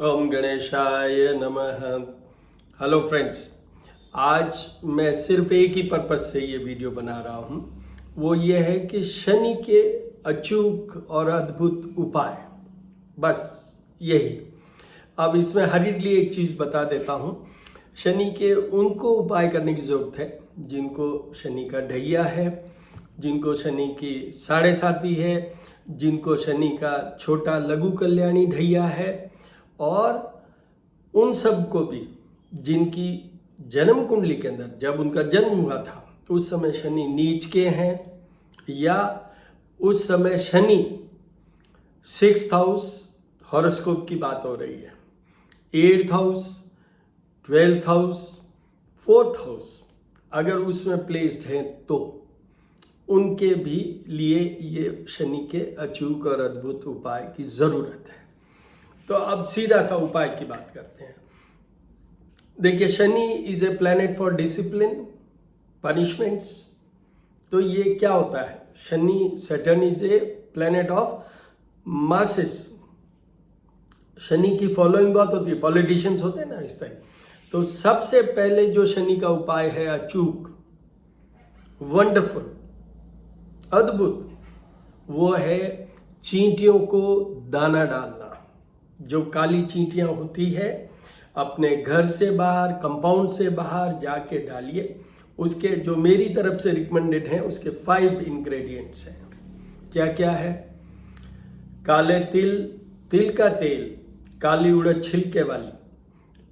ओम गणेशाय नमः। Hello friends, आज मैं सिर्फ एक ही पर्पज से ये वीडियो बना रहा हूँ। वो ये है कि शनि के अचूक और अद्भुत उपाय, बस यही। अब इसमें हरीडली एक चीज़ बता देता हूँ। शनि के उनको उपाय करने की ज़रूरत है जिनको शनि का ढैया है, जिनको शनि की साढ़े साती है, जिनको शनि का छोटा लघु कल्याणी ढैया है, और उन सब को भी जिनकी जन्म कुंडली के अंदर जब उनका जन्म हुआ था उस समय शनि नीच के हैं, या उस समय शनि 6th हाउस हॉरोस्कोप की बात हो रही है, 8th house, 12th house, 4th house अगर उसमें प्लेस्ड हैं तो उनके भी लिए ये शनि के अचूक और अद्भुत उपाय की ज़रूरत है। तो अब सीधा सा उपाय की बात करते हैं। देखिए, Shani is a planet for discipline, punishments. तो ये क्या होता है? Shani, Saturn is a planet of masses. Shani की फॉलोइंग बहुत होती है, पॉलिटिशियंस होते हैं ना इस तरह। तो सबसे पहले जो शनि का उपाय है अचूक, वंडरफुल, अद्भुत, वो है चींटियों को दाना डालना। जो काली चींटियां होती है अपने घर से बाहर, कंपाउंड से बाहर जाके डालिए। उसके जो मेरी तरफ से रिकमेंडेड हैं उसके 5 इंग्रेडिएंट्स हैं। क्या क्या है? काले तिल, तिल का तेल, काली उड़द छिलके वाली,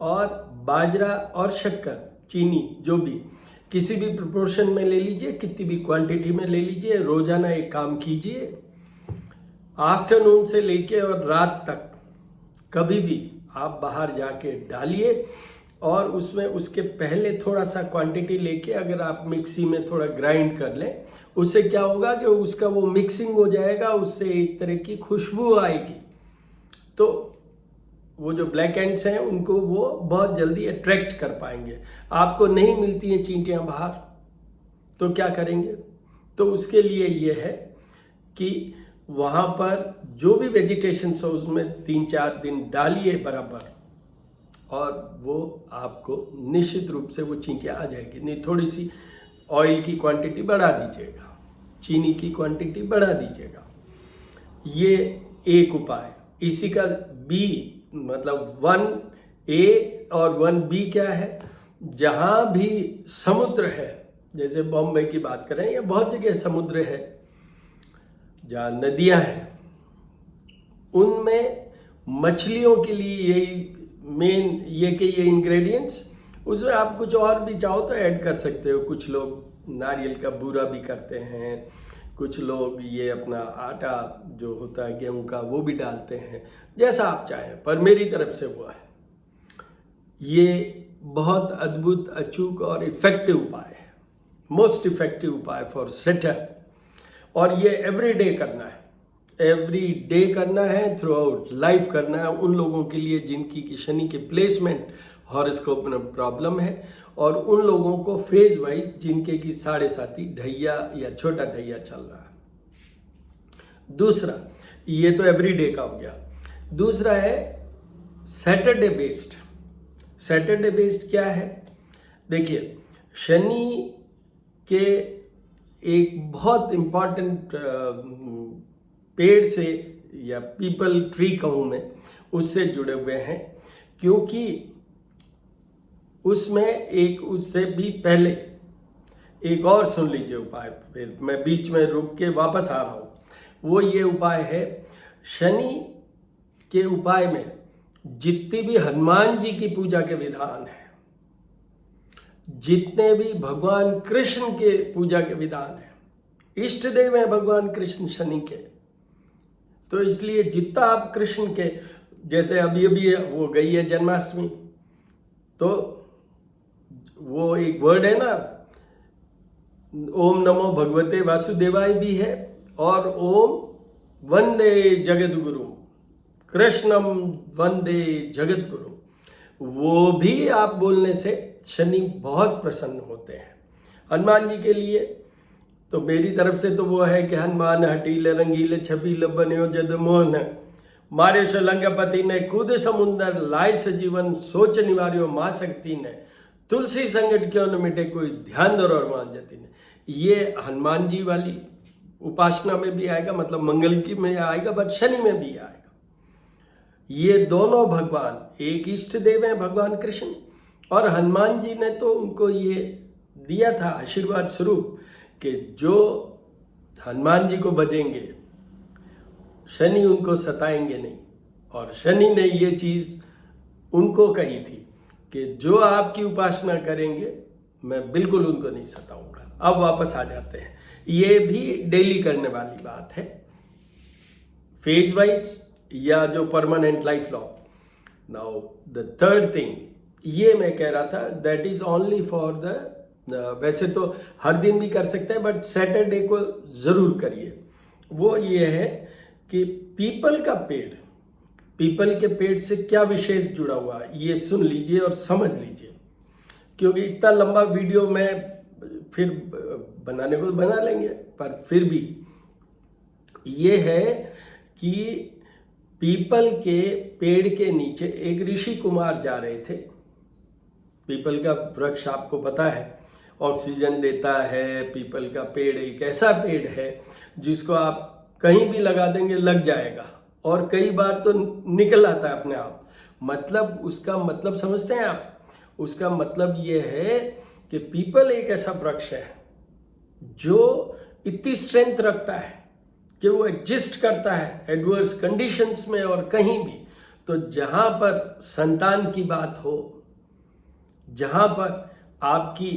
और बाजरा और शक्कर, चीनी, जो भी किसी भी प्रोपोर्शन में ले लीजिए, कितनी भी क्वांटिटी में ले लीजिए। रोजाना एक काम कीजिए, आफ्टरनून से लेके और रात तक कभी भी आप बाहर जाके डालिए, और उसमें उसके पहले थोड़ा सा क्वांटिटी लेके अगर आप मिक्सी में थोड़ा ग्राइंड कर लें, उससे क्या होगा कि उसका वो मिक्सिंग हो जाएगा, उससे एक तरह की खुशबू आएगी। तो वो जो ब्लैक एंड्स हैं उनको वो बहुत जल्दी अट्रैक्ट कर पाएंगे। आपको नहीं मिलती हैं चींटियां बाहर, तो क्या करेंगे? तो उसके लिए ये है कि वहाँ पर जो भी वेजिटेशन हो उसमें 3-4 दिन डालिए बराबर, और वो आपको निश्चित रूप से वो चींटियाँ आ जाएगी। नहीं, थोड़ी सी ऑयल की क्वांटिटी बढ़ा दीजिएगा, चीनी की क्वांटिटी बढ़ा दीजिएगा। ये एक उपाय। इसी का बी मतलब 1A और 1B क्या है? जहाँ भी समुद्र है, जैसे बॉम्बे की बात करें या बहुत जगह समुद्र है, जहाँ नदियाँ हैं, उनमें मछलियों के लिए यही मेन ये कि ये इंग्रेडिएंट्स। उसमें आप कुछ और भी चाहो तो ऐड कर सकते हो। कुछ लोग नारियल का बूरा भी करते हैं, कुछ लोग ये अपना आटा जो होता है गेहूं का वो भी डालते हैं, जैसा आप चाहें, पर मेरी तरफ से वो है। ये बहुत अद्भुत, अचूक और इफेक्टिव उपाय है, मोस्ट इफेक्टिव उपाय फॉर सेटल। और ये एवरी डे करना है, एवरी डे करना है, थ्रू आउट लाइफ करना है उन लोगों के लिए जिनकी की शनि के प्लेसमेंट हॉरोस्कोप में प्रॉब्लम है, और उन लोगों को फेज वाइज जिनके की साढ़े साती ढैया या छोटा ढैया चल रहा है। दूसरा, ये तो एवरी डे का हो गया। दूसरा है सैटरडे बेस्ड। सैटरडे बेस्ड क्या है? देखिए, शनि के एक बहुत इम्पॉर्टेंट पेड़ से या पीपल ट्री कहूँ मैं, उससे जुड़े हुए हैं, क्योंकि उसमें एक उससे भी पहले एक और सुन लीजिए उपाय, फिर मैं बीच में रुक के वापस आ रहा हूँ। वो ये उपाय है, शनि के उपाय में जितनी भी हनुमान जी की पूजा के विधान है, जितने भी भगवान कृष्ण के पूजा के विधान है, इष्ट देव है भगवान कृष्ण शनि के, तो इसलिए जितना आप कृष्ण के, जैसे अभी अभी वो गई है जन्माष्टमी, तो वो एक वर्ड है ना, ओम नमो भगवते वासुदेवाय भी है, और ओम वंदे जगत गुरु, कृष्णम वंदे जगत गुरु, वो भी आप बोलने से शनि बहुत प्रसन्न होते हैं। हनुमान जी के लिए तो मेरी तरफ से तो वो है कि हनुमान हटीले रंगीले छबीले बन्यो जद मोहन, मारे शलंगपति ने कूद समुंदर लाए सजीवन सोच निवार्यो माँ शक्ति ने तुलसी संकट क्यों न मिटे कोई ध्यान दो और मान जाती ने। ये हनुमान जी वाली उपासना में भी आएगा, मतलब मंगल की में आएगा, बट शनि में भी आएगा। ये दोनों भगवान एक इष्ट देव हैं, भगवान कृष्ण, और हनुमान जी ने तो उनको ये दिया था आशीर्वाद स्वरूप कि जो हनुमान जी को भजेंगे शनि उनको सताएंगे नहीं। और शनि ने ये चीज उनको कही थी कि जो आपकी उपासना करेंगे मैं बिल्कुल उनको नहीं सताऊंगा। अब वापस आ जाते हैं, ये भी डेली करने वाली बात है, फेज वाइज या जो permanent life long. Now the third thing, ये मैं कह रहा था, that is only for the, वैसे तो हर दिन भी कर सकते हैं बट सैटरडे को जरूर करिए। वो ये है कि पीपल का पेड़, पीपल के पेड़ से क्या विशेष जुड़ा हुआ है ये सुन लीजिए और समझ लीजिए, क्योंकि इतना लंबा वीडियो मैं फिर बनाने को बना लेंगे, पर फिर भी ये है कि पीपल के पेड़ के नीचे एक ऋषि कुमार जा रहे थे। पीपल का वृक्ष आपको पता है ऑक्सीजन देता है। पीपल का पेड़ एक ऐसा पेड़ है जिसको आप कहीं भी लगा देंगे लग जाएगा, और कई बार तो निकल आता है अपने आप। मतलब उसका मतलब समझते हैं आप? उसका मतलब ये है कि पीपल एक ऐसा वृक्ष है जो इतनी स्ट्रेंथ रखता है कि वो एग्जिस्ट करता है एडवर्स कंडीशंस में और कहीं भी। तो जहां पर संतान की बात हो, जहां पर आपकी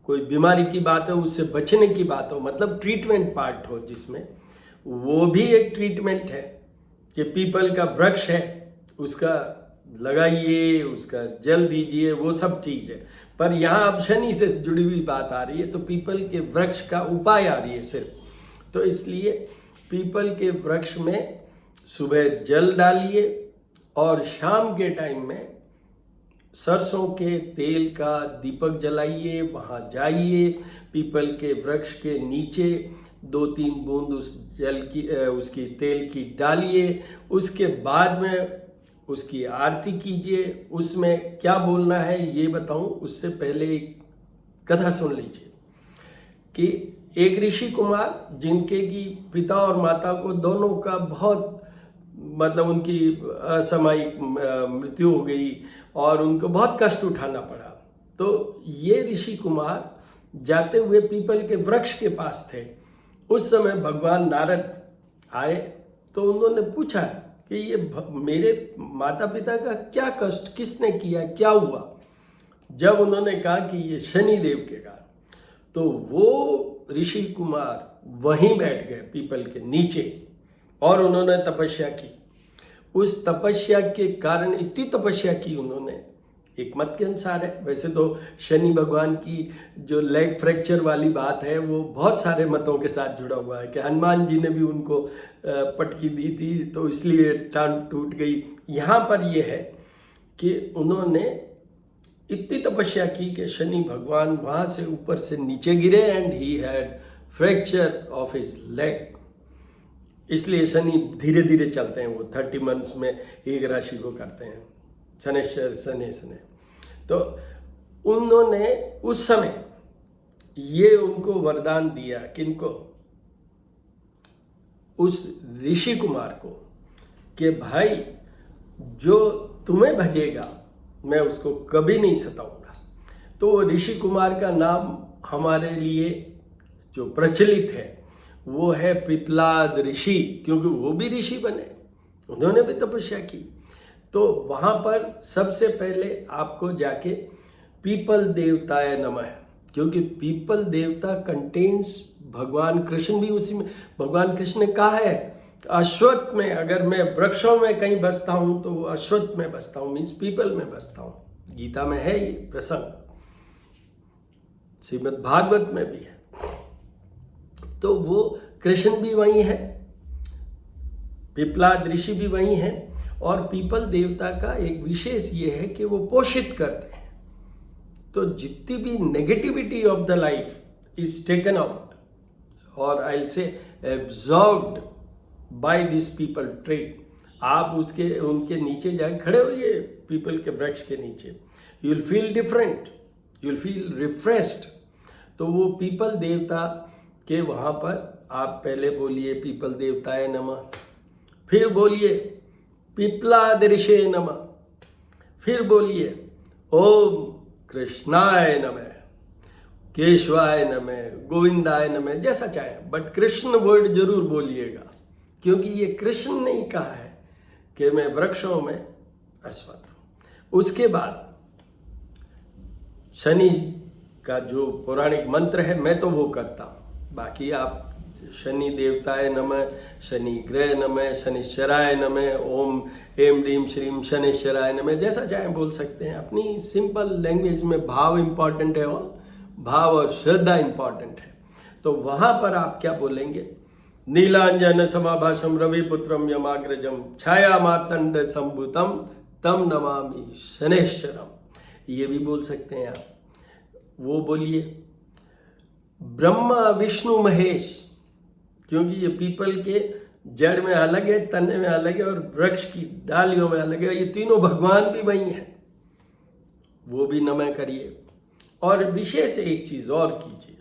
कोई बीमारी की बात हो, उससे बचने की बात हो, मतलब ट्रीटमेंट पार्ट हो जिसमें, वो भी एक ट्रीटमेंट है कि पीपल का वृक्ष है उसका लगाइए, उसका जल दीजिए, वो सब चीज है। पर यहाँ अब शनि से जुड़ी हुई बात आ रही है, तो पीपल के वृक्ष का उपाय आ रही है सिर्फ। तो इसलिए पीपल के वृक्ष में सुबह जल डालिए और शाम के टाइम में सरसों के तेल का दीपक जलाइए, वहां जाइए, पीपल के वृक्ष के नीचे 2-3 बूंद उस जल की उसकी तेल की डालिए। उसके बाद में उसकी आरती कीजिए। उसमें क्या बोलना है ये बताऊं, उससे पहले एक कथा सुन लीजिए कि एक ऋषि कुमार जिनके की पिता और माता को दोनों का बहुत, मतलब उनकी असामयिक मृत्यु हो गई और उनको बहुत कष्ट उठाना पड़ा। तो ये ऋषि कुमार जाते हुए पीपल के वृक्ष के पास थे। उस समय भगवान नारद आए तो उन्होंने पूछा कि ये मेरे माता पिता का क्या कष्ट किसने किया, क्या हुआ? जब उन्होंने कहा कि ये शनि देव के कारण, तो वो ऋषि कुमार वहीं बैठ गए पीपल के नीचे और उन्होंने तपस्या की। उस तपस्या के कारण इतनी तपस्या की उन्होंने, एक मत के अनुसार है, वैसे तो शनि भगवान की जो लेग फ्रैक्चर वाली बात है वो बहुत सारे मतों के साथ जुड़ा हुआ है कि हनुमान जी ने भी उनको पटकी दी थी तो इसलिए टांग टूट गई। यहाँ पर यह है कि उन्होंने इतनी तपस्या की कि शनि भगवान वहाँ से ऊपर से नीचे गिरे and he had fracture of his leg. इसलिए शनि धीरे धीरे चलते हैं, वो 30 मंथ्स में एक राशि को करते हैं, शनिश्चर शनि शनि। तो उन्होंने उस समय ये उनको वरदान दिया, किनको? उस ऋषि कुमार को, कि भाई जो तुम्हें भजेगा मैं उसको कभी नहीं सताऊंगा। तो ऋषि कुमार का नाम हमारे लिए जो प्रचलित है वो है पिपलाद ऋषि, क्योंकि वो भी ऋषि बने, उन्होंने भी तपस्या की। तो वहां पर सबसे पहले आपको जाके पीपल देवताय नमः, क्योंकि पीपल देवता कंटेन्स भगवान कृष्ण भी उसी में। भगवान कृष्ण ने कहा है अश्वत्थ में, अगर मैं वृक्षों में कहीं बसता हूं तो अश्वत्थ में बसता हूं, मीन्स पीपल में बसता हूं। गीता में है ये प्रसंग, श्रीमद् भागवत में भी है। तो वो कृष्ण भी वही है, पिपलाद ऋषि भी वही है। और पीपल देवता का एक विशेष ये है कि वो पोषित करते हैं। तो जितनी भी negativity of the life is taken out और I will say absorbed by this peepal tree. आप उनके नीचे जाए, खड़े होइए पीपल के वृक्ष के नीचे, you will feel different, you will feel refreshed. तो वो पीपल देवता के वहाँ पर आप पहले बोलिए पीपल देवताय नमः, फिर बोलिए पिपलादृशे नमः, फिर बोलिए ओम कृष्णाय नमः, केशवाय नमः, गोविंदाय नमः, जैसा चाहे, बट कृष्ण वर्ड जरूर बोलिएगा, क्योंकि ये कृष्ण ने ही कहा है कि मैं वृक्षों में अश्वत्थ हूं। उसके बाद शनि का जो पौराणिक मंत्र है मैं तो वो करता हूं, बाकी आप शनि देवताय नमः, शनि ग्रह नमः, शनिश्चराय नमः, ओम एम ह्रीम श्रीम शनिश्चराय नमः, जैसा चाहे बोल सकते हैं। अपनी सिंपल लैंग्वेज में भाव इंपॉर्टेंट है, भाव और श्रद्धा इंपॉर्टेंट है। तो वहां पर आप क्या बोलेंगे, नीलांजन समाभासम रविपुत्रम यमाग्रजम छाया मातंड संभूतम तम नमामि शनैश्चरम, ये भी बोल सकते हैं आप। वो बोलिए ब्रह्मा विष्णु महेश, क्योंकि ये पीपल के जड़ में अलग है, तने में अलग है और वृक्ष की डालियों में अलग है, ये तीनों भगवान भी वही हैं, वो भी नमः करिए। और विशेष एक चीज और कीजिए,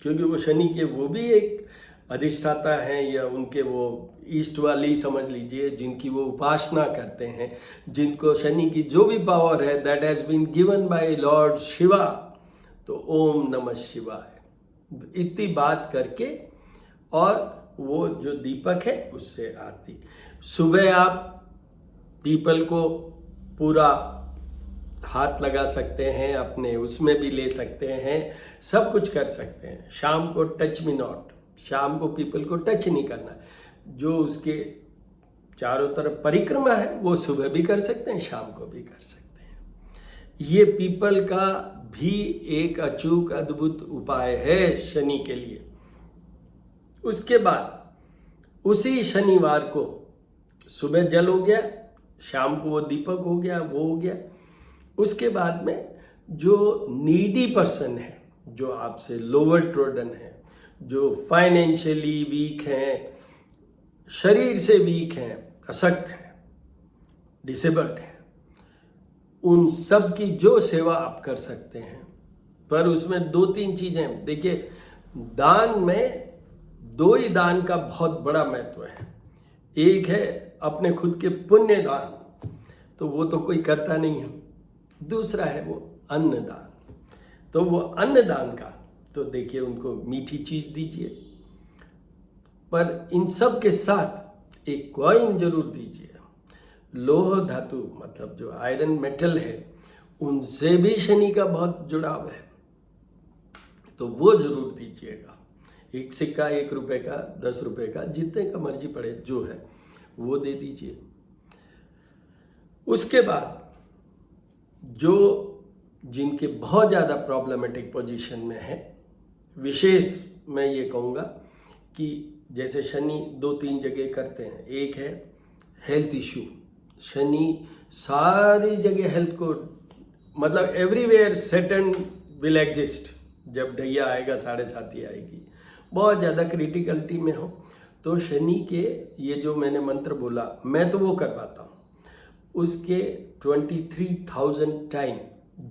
क्योंकि वो शनि के वो भी एक अधिष्ठाता हैं, या उनके वो ईस्ट वाली समझ लीजिए, जिनकी वो उपासना करते हैं, जिनको शनि की जो भी पावर है that has been given by lord Shiva, तो ओम नमः शिवाय इतनी बात करके, और वो जो दीपक है उससे आरती। सुबह आप पीपल को पूरा हाथ लगा सकते हैं, अपने उसमें भी ले सकते हैं, सब कुछ कर सकते हैं। शाम को टच मी नॉट, शाम को पीपल को टच नहीं करना। जो उसके चारों तरफ परिक्रमा है वो सुबह भी कर सकते हैं, शाम को भी कर सकते हैं। ये पीपल का भी एक अचूक अद्भुत उपाय है शनि के लिए। उसके बाद उसी शनिवार को सुबह जल हो गया, शाम को वो दीपक हो गया, वो हो गया। उसके बाद में जो नीडी पर्सन है, जो आपसे लोअर ट्रोडन है, जो फाइनेंशियली वीक हैं, शरीर से वीक हैं, अशक्त हैं, डिसेबल्ड हैं, उन सब की जो सेवा आप कर सकते हैं। पर उसमें 2-3 चीजें देखिए, दान में 2 ही दान का बहुत बड़ा महत्व है। एक है अपने खुद के पुण्य दान, तो वो तो कोई करता नहीं है। दूसरा है वो अन्नदान, तो वो अन्नदान का तो देखिए उनको मीठी चीज दीजिए, पर इन सब के साथ एक कॉइन जरूर दीजिए। लोह धातु मतलब जो आयरन मेटल है, उनसे भी शनि का बहुत जुड़ाव है, तो वो जरूर दीजिएगा। एक सिक्का 1 रुपए का, 10 रुपए का, जितने का मर्जी पड़े जो है वो दे दीजिए। उसके बाद जो जिनके बहुत ज़्यादा प्रॉब्लमेटिक पोजीशन में है, विशेष मैं ये कहूँगा कि जैसे शनि 2-3 जगह करते हैं। एक है हेल्थ इशू, शनि सारी जगह हेल्थ को मतलब एवरीवेयर सैटर्न विल एग्जिस्ट। जब ढैया आएगा 7.5 आएगी, बहुत ज़्यादा क्रिटिकलिटी में हो तो शनि के ये जो मैंने मंत्र बोला मैं तो वो करवाता हूँ, उसके 23,000 टाइम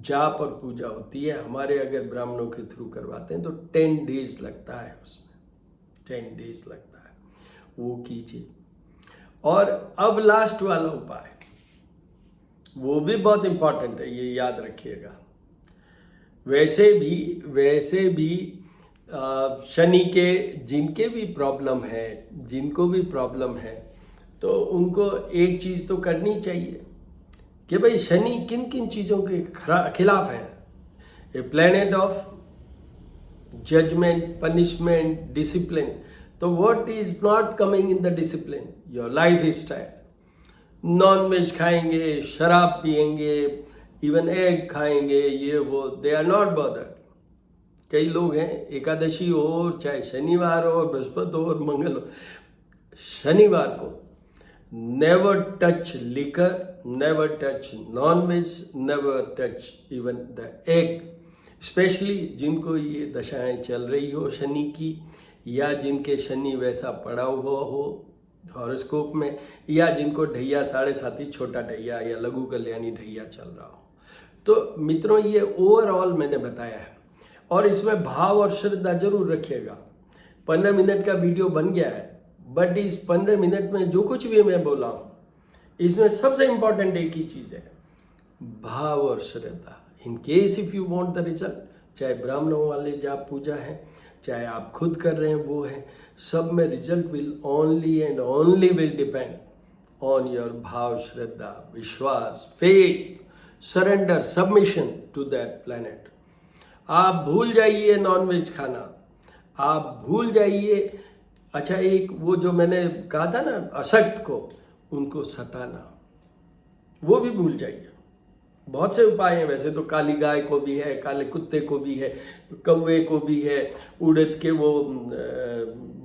जाप और पूजा होती है। हमारे अगर ब्राह्मणों के थ्रू करवाते हैं तो 10 डेज लगता है, उसमें 10 डेज लगता है, वो कीजिए। और अब लास्ट वाला उपाय, वो भी बहुत इंपॉर्टेंट है, ये याद रखिएगा। वैसे भी शनि के जिनके भी प्रॉब्लम है, जिनको भी प्रॉब्लम है, तो उनको एक चीज तो करनी चाहिए कि भाई शनि किन किन चीजों के खिलाफ है। A planet of judgement, punishment, discipline. तो what is not coming in the discipline? Your lifestyle. Non veg खाएंगे, शराब पिएंगे, इवन एग खाएंगे, ये वो, दे आर नॉट बॉदर्ड। कई लोग हैं एकादशी हो, चाहे शनिवार हो, बृहस्पति हो, मंगल हो, शनिवार को never touch liquor, never touch non veg, never touch even the egg. Specially जिनको ये दशाएं चल रही हो शनि की, या जिनके शनि वैसा पड़ा हुआ हो, हॉरोस्कोप में, या जिनको ढैया 7.5 छोटा ढैया या लघु कल्याणी ढैया चल रहा हो। तो मित्रों, ये ओवरऑल मैंने बताया है, और इसमें भाव और श्रद्धा जरूर रखिएगा। 15 मिनट का वीडियो बन गया है, बट इस 15 मिनट में जो कुछ भी मैं बोला हूँ, इसमें सबसे इंपॉर्टेंट एक ही चीज़ है, भाव और श्रद्धा। In case if you want the result, चाहे ब्राह्मणों वाले जाप पूजा है, चाहे आप खुद कर रहे हैं वो है, सब में result will only and only will depend on your भाव, श्रद्धा, विश्वास, faith, surrender, submission to that planet. आप भूल जाइए नॉनवेज खाना, आप भूल जाइए, अच्छा एक वो जो मैंने कहा था ना असक्त को, उनको सताना, वो भी भूल जाइए। बहुत से उपाय हैं वैसे तो, काली गाय को भी है, काले कुत्ते को भी है, कौवे को भी है, उड़द के वो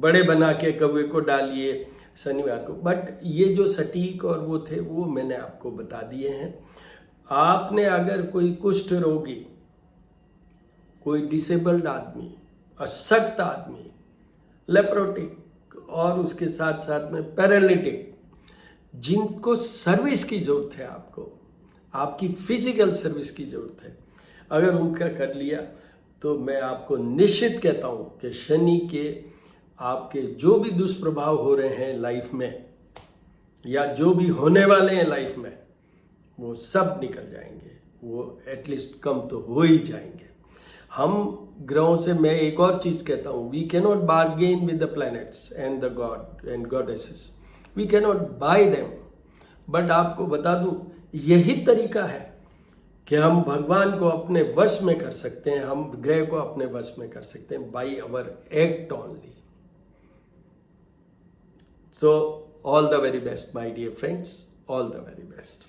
बड़े बना के कौवे को डालिए शनिवार को, बट ये जो सटीक और वो थे वो मैंने आपको बता दिए हैं। आपने अगर कोई कुष्ठ रोगी, कोई डिसेबल्ड आदमी, अशक्त आदमी, लेप्रोटिक और उसके साथ साथ में पैरालिटिक, जिनको सर्विस की जरूरत है, आपको आपकी फिजिकल सर्विस की जरूरत है, अगर उनका कर लिया तो मैं आपको निश्चित कहता हूं कि शनि के आपके जो भी दुष्प्रभाव हो रहे हैं लाइफ में, या जो भी होने वाले हैं लाइफ में, वो सब निकल जाएंगे, वो एटलीस्ट कम तो हो ही जाएंगे। हम ग्रहों से, मैं एक और चीज कहता हूं, we can not bargain with the planets and the god and goddesses, we can not buy them, but आपको बता दूं यही तरीका है कि हम भगवान को अपने वश में कर सकते हैं, हम ग्रह को अपने वश में कर सकते हैं, by our act only. So all the very best my dear friends, all the very best.